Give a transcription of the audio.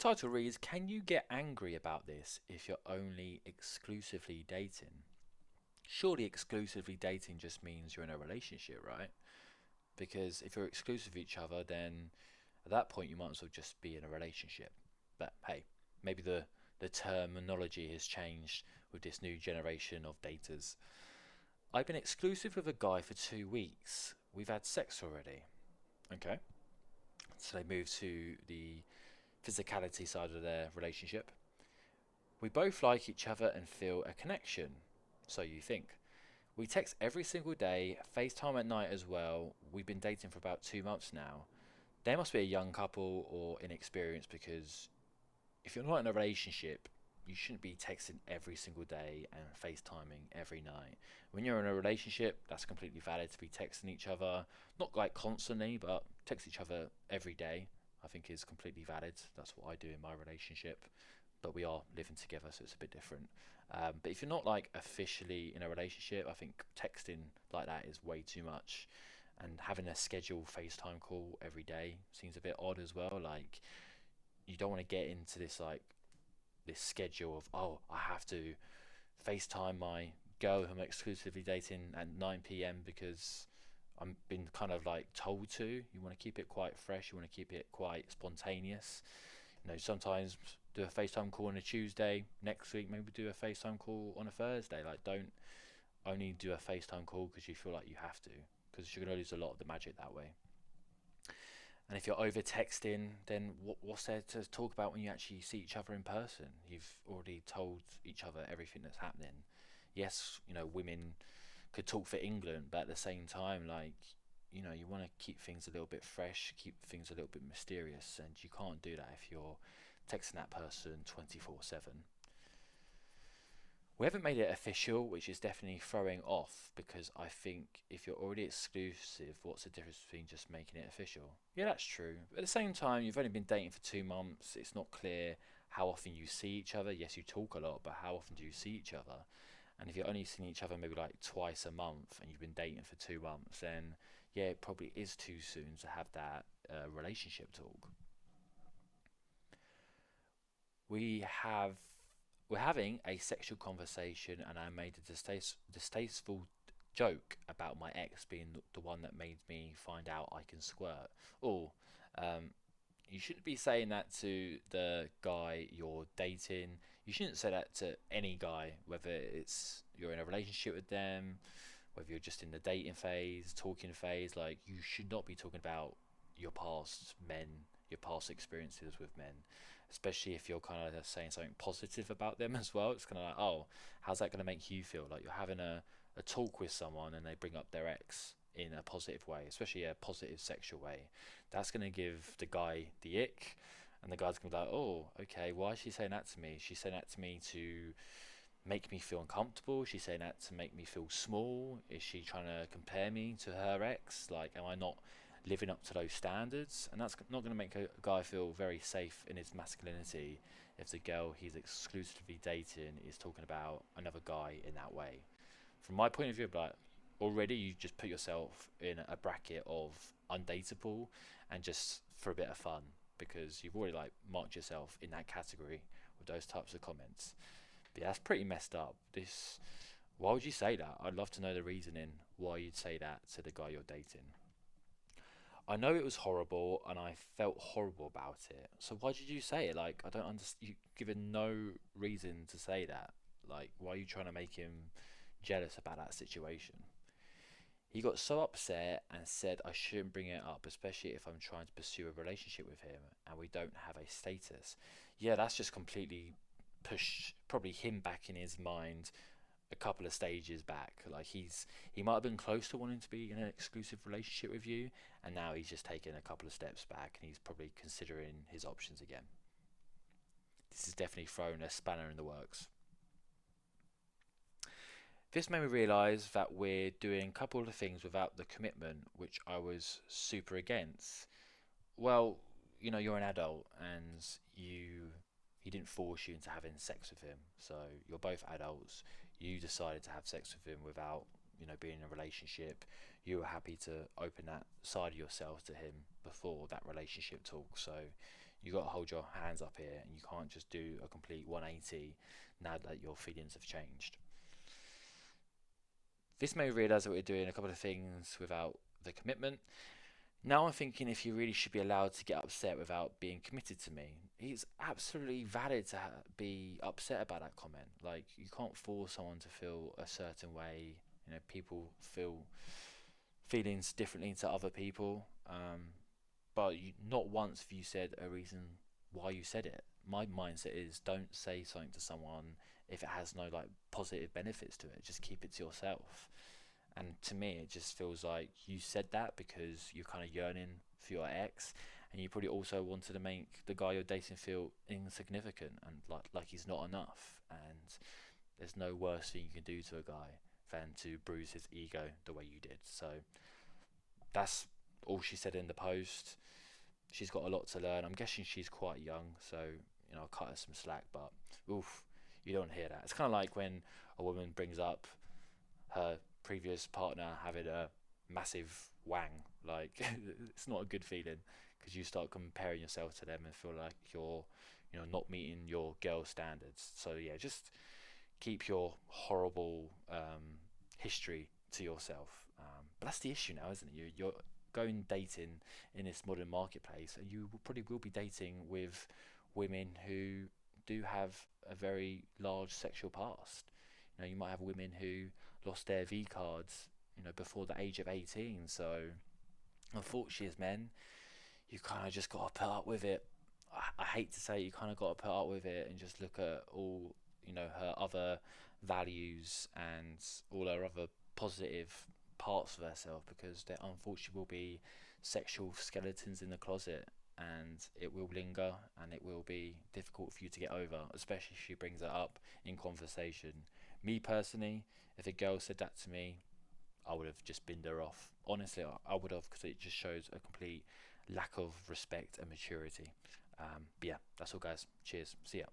title reads, Can you get angry about this if you're only exclusively dating? Surely exclusively dating just means you're in a relationship, right? Because if you're exclusive with each other, then at that point you might as well just be in a relationship. But hey, maybe the terminology has changed with this new generation of daters. I've been exclusive with a guy for 2 weeks. We've had sex already. Okay. So they move to the physicality side of their relationship. We both like each other and feel a connection. So you think. We text every single day, FaceTime at night as well. We've been dating for about 2 months now. They must be a young couple or inexperienced because if you're not in a relationship, you shouldn't be texting every single day and FaceTiming every night. When you're in a relationship, that's completely valid to be texting each other, not like constantly, but text each other every day. I think is completely valid. That's what I do in my relationship, but we are living together, so it's a bit different. But if you're not like officially in a relationship, I think texting like that is way too much. And having a scheduled FaceTime call every day seems a bit odd as well. Like you don't want to get into this like this schedule of, oh, I have to FaceTime my girl who I'm exclusively dating at 9 p.m. because I'm been kind of like told to. You want to keep it quite fresh. You want to keep it quite spontaneous. Sometimes do a FaceTime call on a Tuesday. Next week, maybe do a FaceTime call on a Thursday. Like, don't only do a FaceTime call because you feel like you have to, because you're going to lose a lot of the magic that way. And if you're over texting, then what's there to talk about when you actually see each other in person? You've already told each other everything that's happening. Yes, women could talk for England, but at the same time, like, you want to keep things a little bit fresh, keep things a little bit mysterious, and you can't do that if you're texting that person 24/7. We haven't made it official, which is definitely throwing off because I think if you're already exclusive, what's the difference between just making it official? Yeah, that's true. But at the same time, you've only been dating for 2 months. It's not clear how often you see each other. Yes, you talk a lot, but how often do you see each other? And if you're only seeing each other maybe like twice a month and you've been dating for 2 months, then yeah, it probably is too soon to have that relationship talk. We have we're having a sexual conversation, and I made a distasteful joke about my ex being the one that made me find out I can squirt. Oh, um, you shouldn't be saying that to the guy you're dating. You shouldn't say that to any guy, whether it's you're in a relationship with them, whether you're just in the dating phase, talking phase. Like, you should not be talking about your past men, your past experiences with men, especially if you're kind of saying something positive about them as well. It's kind of like, oh, how's that going to make you feel? Like you're having a talk with someone and they bring up their ex in a positive way, especially a positive sexual way. That's going to give the guy the ick. And the guy's gonna be like, "Oh, okay. Why is she saying that to me? She's saying that to me to make me feel uncomfortable? She's saying that to make me feel small? Is she trying to compare me to her ex? Like, am I not living up to those standards?" And that's not going to make a guy feel very safe in his masculinity if the girl he's exclusively dating is talking about another guy in that way. From my point of view, like, already you just put yourself in a bracket of undateable and just for a bit of fun because you've already like marked yourself in that category with those types of comments. But yeah, that's pretty messed up. Why would you say that? I'd love to know the reasoning why you'd say that to the guy you're dating. I know it was horrible and I felt horrible about it. So why did you say it? Like, I don't understand. You given no reason to say that. Like, why are you trying to make him jealous about that situation? He got so upset and said I shouldn't bring it up, especially if I'm trying to pursue a relationship with him and we don't have a status. Yeah, that's just completely pushed probably him back in his mind a couple of stages back. Like he might have been close to wanting to be in an exclusive relationship with you, and now he's just taken a couple of steps back and he's probably considering his options again. This has definitely thrown a spanner in the works. This made me realise that we're doing a couple of things without the commitment, which I was super against. Well, you're an adult and he didn't force you into having sex with him. So you're both adults. You decided to have sex with him without, being in a relationship. You were happy to open that side of yourself to him before that relationship talk. So You got to hold your hands up here, and you can't just do a complete 180 now that your feelings have changed. This made me realise that we're doing a couple of things without the commitment. Now I'm thinking if you really should be allowed to get upset without being committed to me. It's absolutely valid to be upset about that comment. Like, you can't force someone to feel a certain way. You know, people feel feelings differently to other people. But not once have you said a reason why you said it. My mindset is don't say something to someone if it has no like positive benefits to it. Just keep it to yourself. And to me, it just feels like you said that because you're kind of yearning for your ex, and you probably also wanted to make the guy you're dating feel insignificant and like he's not enough. And there's no worse thing you can do to a guy than to bruise his ego the way you did. So that's all she said in the post. She's got a lot to learn. I'm guessing she's quite young, so I'll cut her some slack. But oof, you don't hear that. It's kind of like when a woman brings up her previous partner having a massive wang. Like it's not a good feeling because you start comparing yourself to them and feel like you're, not meeting your girl standards. So yeah, just keep your horrible history to yourself. But that's the issue now, isn't it? You're going dating in this modern marketplace, and you probably will be dating with women who do have a very large sexual past. You might have women who lost their V cards, before the age of 18. So unfortunately, as men, you kind of just got to put up with it. I hate to say it, you kind of got to put up with it and just look at all, her other values and all her other positive parts of herself, because there unfortunately will be sexual skeletons in the closet, and it will linger, and it will be difficult for you to get over, especially if she brings it up in conversation. Me personally, if a girl said that to me, I would have just binned her off. Honestly, I would have, because it just shows a complete lack of respect and maturity. But yeah, that's all, guys. Cheers. See ya.